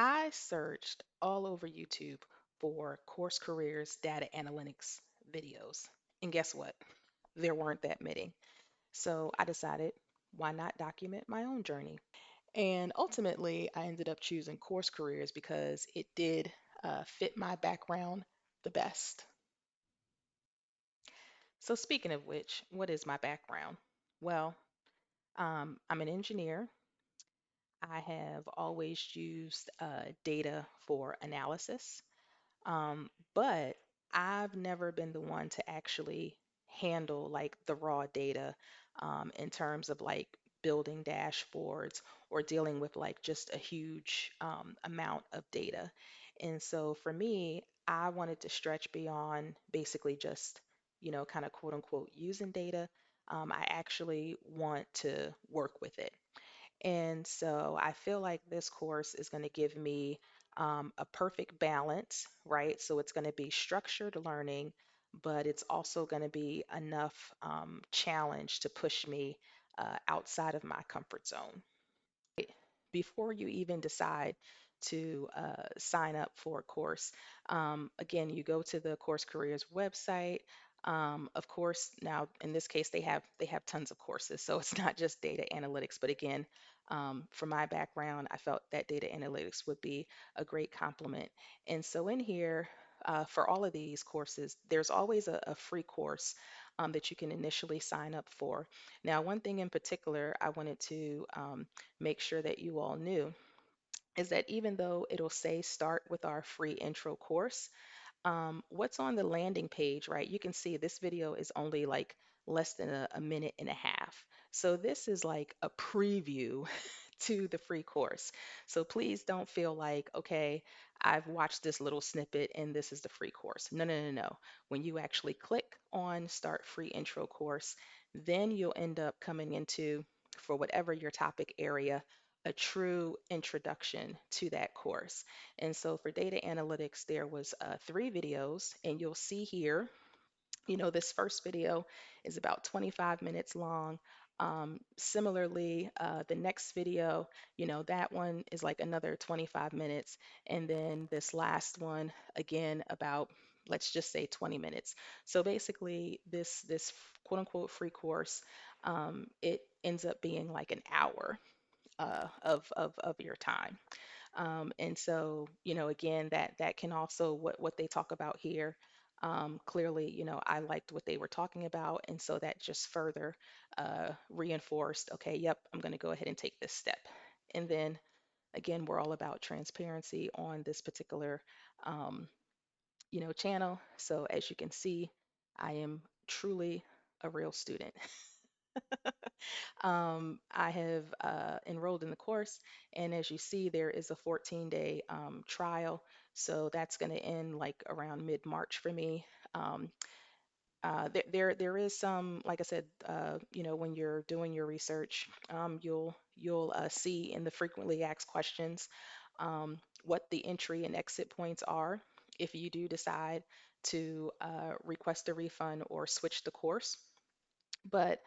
I searched all over YouTube for CourseCareers data analytics videos. And guess what? There weren't that many. So I decided, why not document my own journey? And ultimately, I ended up choosing CourseCareers because it did fit my background the best. So, speaking of which, what is my background? Well, I'm an engineer. I have always used data for analysis. But I've never been the one to actually handle like the raw data in terms of like building dashboards or dealing with like just a huge amount of data. And so for me, I wanted to stretch beyond basically just, kind of quote unquote using data. I actually want to work with it. And so I feel like this course is going to give me a perfect balance, right? So it's going to be structured learning, but it's also going to be enough challenge to push me outside of my comfort zone. Before you even decide to sign up for a course, again, you go to the Course Careers website. Of course, now in this case, they have tons of courses, so it's not just data analytics. But again, for my background, I felt that data analytics would be a great complement. And so in here, for all of these courses, there's always a free course that you can initially sign up for. Now, one thing in particular I wanted to make sure that you all knew is that even though it'll say start with our free intro course, what's on the landing page, right? You can see this video is only like less than a minute and a half. So this is like a preview to the free course. So please don't feel like, okay, I've watched this little snippet and this is the free course. No, no, no, no. When you actually click on start free intro course, then you'll end up coming into, for whatever your topic area, a true introduction to that course. And so for data analytics, there was three videos, and you'll see here, this first video is about 25 minutes long. Similarly, the next video, that one is like another 25 minutes. And then this last one, again, about, let's just say 20 minutes. So basically, this quote unquote free course, it ends up being like an hour of your time. And so, again, that can also what they talk about here. Clearly, I liked what they were talking about, and so that just further reinforced. Okay, yep, I'm going to go ahead and take this step. And then again, we're all about transparency on this particular, um, channel. So as you can see, I am truly a real student. I have enrolled in the course, and as you see, there is a 14-day trial. So that's going to end like around mid-March for me. Um, there is some, like I said, when you're doing your research, you'll see in the frequently asked questions what the entry and exit points are if you do decide to request a refund or switch the course. But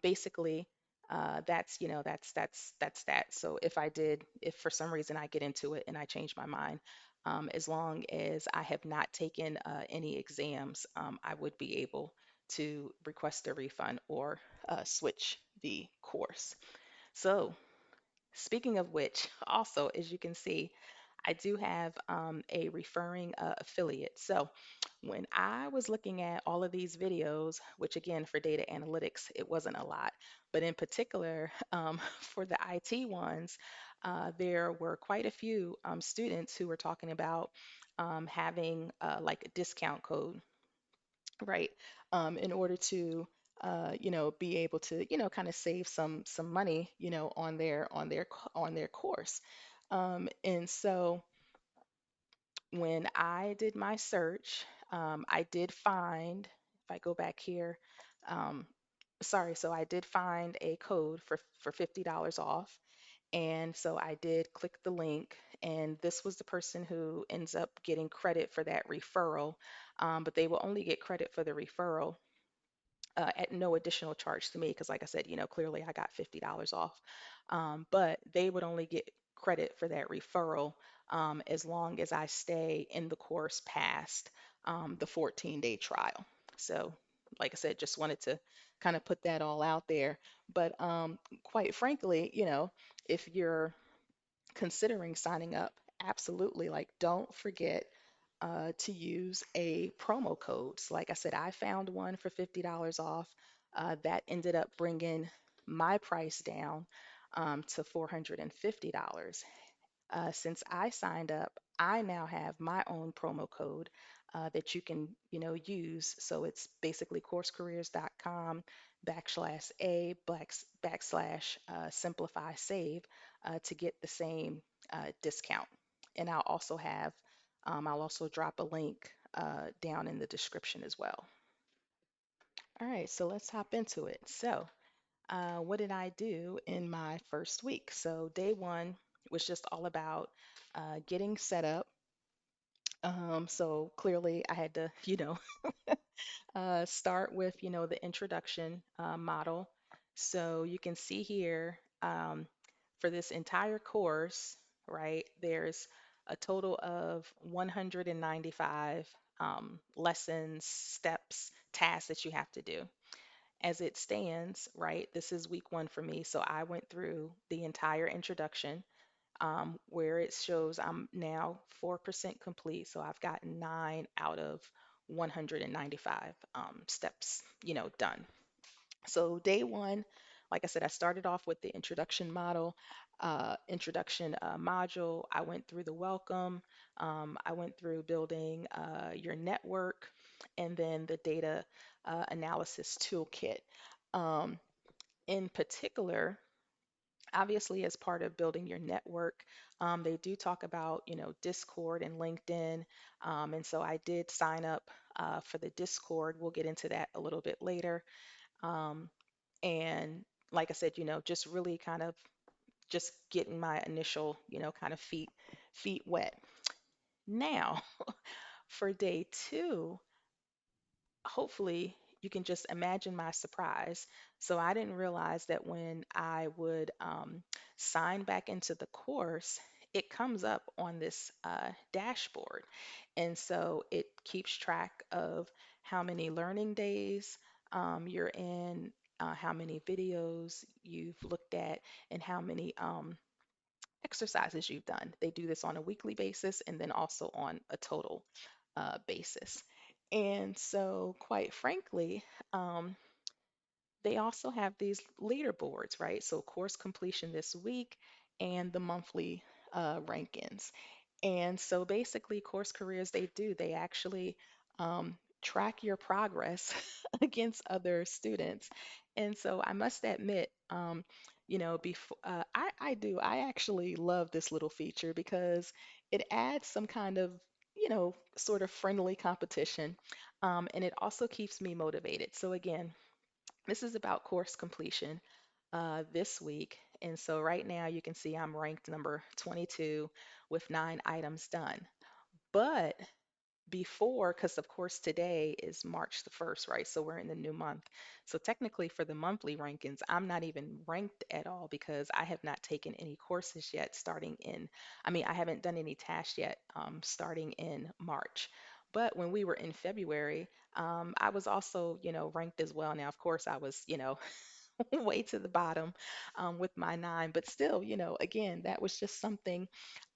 basically, that's that. So if for some reason I get into it and I change my mind, as long as I have not taken any exams, I would be able to request a refund or switch the course. So speaking of which, also, as you can see, I do have a referring affiliate. So when I was looking at all of these videos, which again, for data analytics, it wasn't a lot, but in particular, for the IT ones, there were quite a few students who were talking about having like a discount code, right, in order to be able to kind of save some money on their course. And so when I did my search, I did find, if I go back here, um, sorry, so I did find a code for $50 off. And so I did click the link, and this was the person who ends up getting credit for that referral. But they will only get credit for the referral at no additional charge to me because, like I said, clearly I got $50 off. But they would only get credit for that referral as long as I stay in the course past the 14-day trial. So, like I said, just wanted to kind of put that all out there. But quite frankly, if you're considering signing up, absolutely, like, don't forget to use a promo code. So like I said, I found one for $50 off. That ended up bringing my price down to $450. Since I signed up, I now have my own promo code that you can, use. So it's basically CourseCareers.com backslash simplify save to get the same discount. And I'll also drop a link down in the description as well. All right, so let's hop into it. So, what did I do in my first week? So, day one was just all about getting set up. So clearly I had to, start with, the introduction model. So you can see here for this entire course, right, there's a total of 195 lessons, steps, tasks that you have to do. As it stands, right, this is week one for me. So I went through the entire introduction where it shows I'm now 4% complete. So I've gotten 9 out of 195 steps, done. So day one, like I said, I started off with the introduction module. I went through the welcome. I went through building your network, and then the data analysis toolkit. Um, in particular, obviously as part of building your network, they do talk about, Discord and LinkedIn. And so I did sign up for the Discord. We'll get into that a little bit later. um, and like I said, just really kind of just getting my initial, kind of feet wet. Now for day two, hopefully you can just imagine my surprise. So I didn't realize that when I would sign back into the course, it comes up on this dashboard. And so it keeps track of how many learning days you're in, how many videos you've looked at, and how many exercises you've done. They do this on a weekly basis and then also on a total basis. And so, quite frankly, they also have these leaderboards, right? So, course completion this week and the monthly rankings. And so basically, CourseCareers, they actually track your progress against other students. And so I must admit, before I actually love this little feature because it adds some kind of, sort of friendly competition. And it also keeps me motivated. So again, this is about course completion this week. And so right now you can see I'm ranked number 22 with 9 items done. But before, because of course today is March the 1st, right? So we're in the new month. So technically for the monthly rankings, I'm not even ranked at all because I have not taken any courses yet I haven't done any tasks yet starting in March. But when we were in February, I was also, ranked as well. Now, of course, I was, way to the bottom with my 9, but still, again, that was just something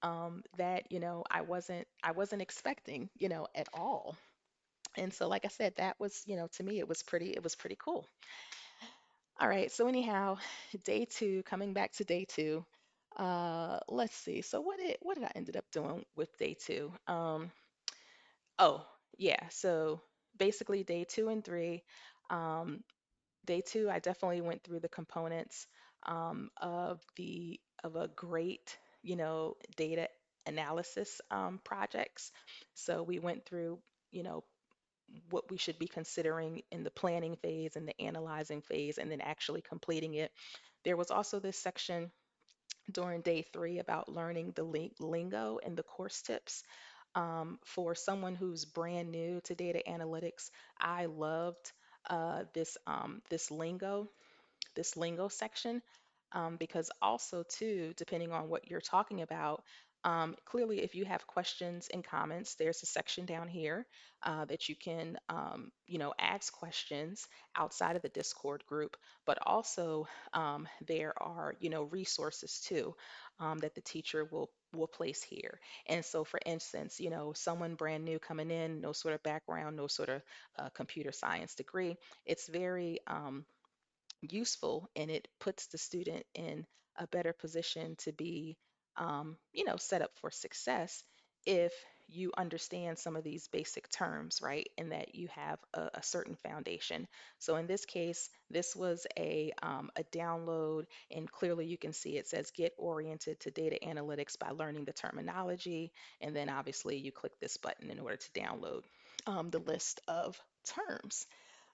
that I wasn't expecting, at all. And so, like I said, that was, to me, it was pretty cool. All right, so anyhow, day two, coming back to day two. Let's see. So what did I ended up doing with day two? Oh, yeah. So basically, day two and three. Um, Day two, I definitely went through the components of a great, data analysis projects. So we went through, you know, what we should be considering in the planning phase and the analyzing phase, and then actually completing it. There was also this section during day three about learning the lingo and the course tips. For someone who's brand new to data analytics, I loved this lingo section. because also too, depending on what you're talking about, clearly if you have questions and comments, there's a section down here that you can, ask questions outside of the Discord group, but also there are, resources too that the teacher will place here. And so, for instance, someone brand new coming in, no sort of background, no sort of computer science degree, it's very useful, and it puts the student in a better position to be, set up for success if you understand some of these basic terms, right? And that you have a certain foundation. So in this case, this was a download, and clearly you can see it says get oriented to data analytics by learning the terminology. And then obviously you click this button in order to download the list of terms.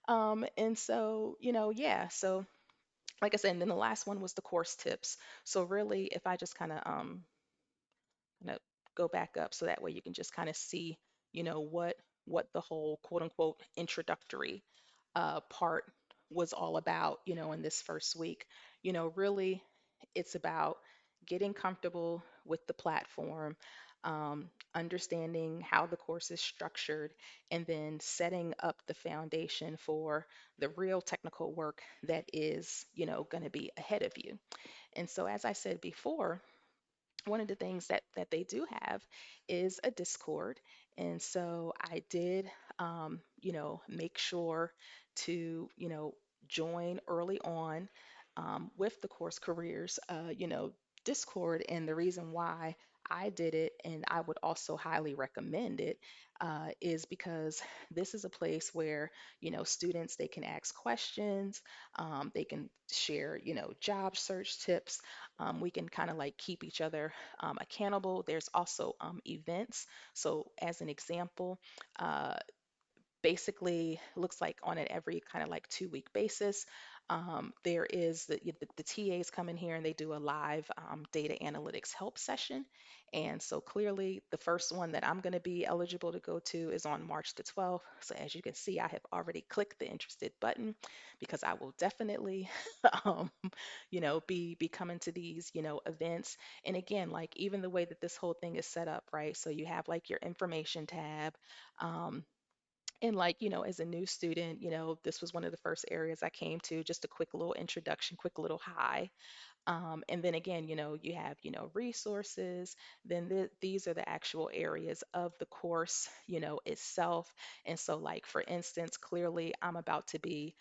And so, yeah, so like I said, and then the last one was the course tips. So really, if I just kind of go back up so that way you can just kind of see, what the whole quote unquote introductory part was all about, in this first week. Really, it's about getting comfortable with the platform, understanding how the course is structured, and then setting up the foundation for the real technical work that is, going to be ahead of you. And so, as I said before, one of the things that they do have is a Discord. And so I did, make sure to, join early on with the Course Careers, Discord. And the reason why I did it, and I would also highly recommend it, is because this is a place where, students, they can ask questions, they can share, job search tips. We can kind of like keep each other accountable. There's also events. So, as an example, uh, basically looks like on an every kind of like 2 week basis. There is the TAs come in here and they do a live data analytics help session. And so clearly the first one that I'm going to be eligible to go to is on March the 12th. So as you can see, I have already clicked the interested button because I will definitely, um, be coming to these, events. And again, like even the way that this whole thing is set up, right? So you have like your information tab. Um, and like, as a new student, this was one of the first areas I came to, just a quick little introduction, quick little hi. And then again, you have, resources. Then these are the actual areas of the course, itself. And so, like, for instance, clearly I'm about to be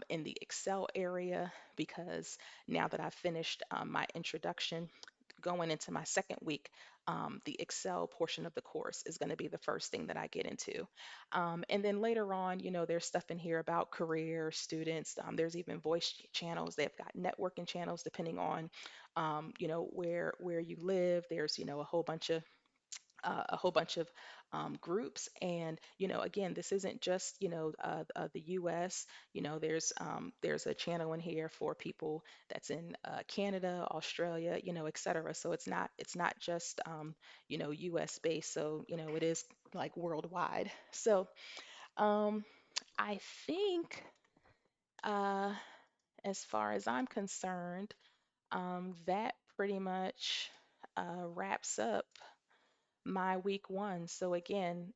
in the Excel area because now that I've finished my introduction, going into my second week, the Excel portion of the course is going to be the first thing that I get into. And then later on, there's stuff in here about career students. There's even voice channels. They've got networking channels depending on, where you live. There's, a whole bunch of groups. And again, this isn't just the US. There's a channel in here for people that's in Canada, Australia, etc. So it's not just US based. So it is like worldwide. So um, I think uh, as far as I'm concerned, that pretty much wraps up my week one. So again,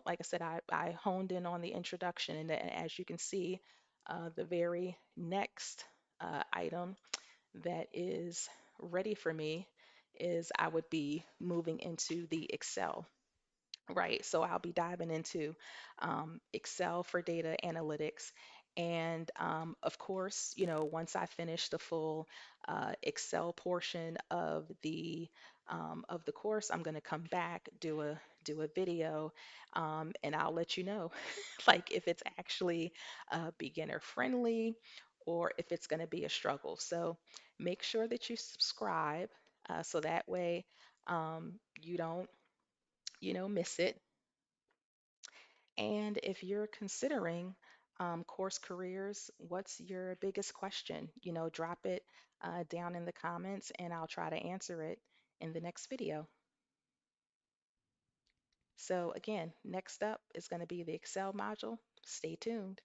like I said, I honed in on the introduction, and then as you can see, the very next item that is ready for me is I would be moving into the Excel. Right. So I'll be diving into Excel for data analytics. And of course, once I finish the full Excel portion of the course, I'm going to come back, do a video, and I'll let you know, like if it's actually beginner friendly or if it's going to be a struggle. So make sure that you subscribe so that way you don't, miss it. And if you're considering course careers, what's your biggest question? Drop it down in the comments and I'll try to answer it in the next video. So again, next up is going to be the Excel module. Stay tuned.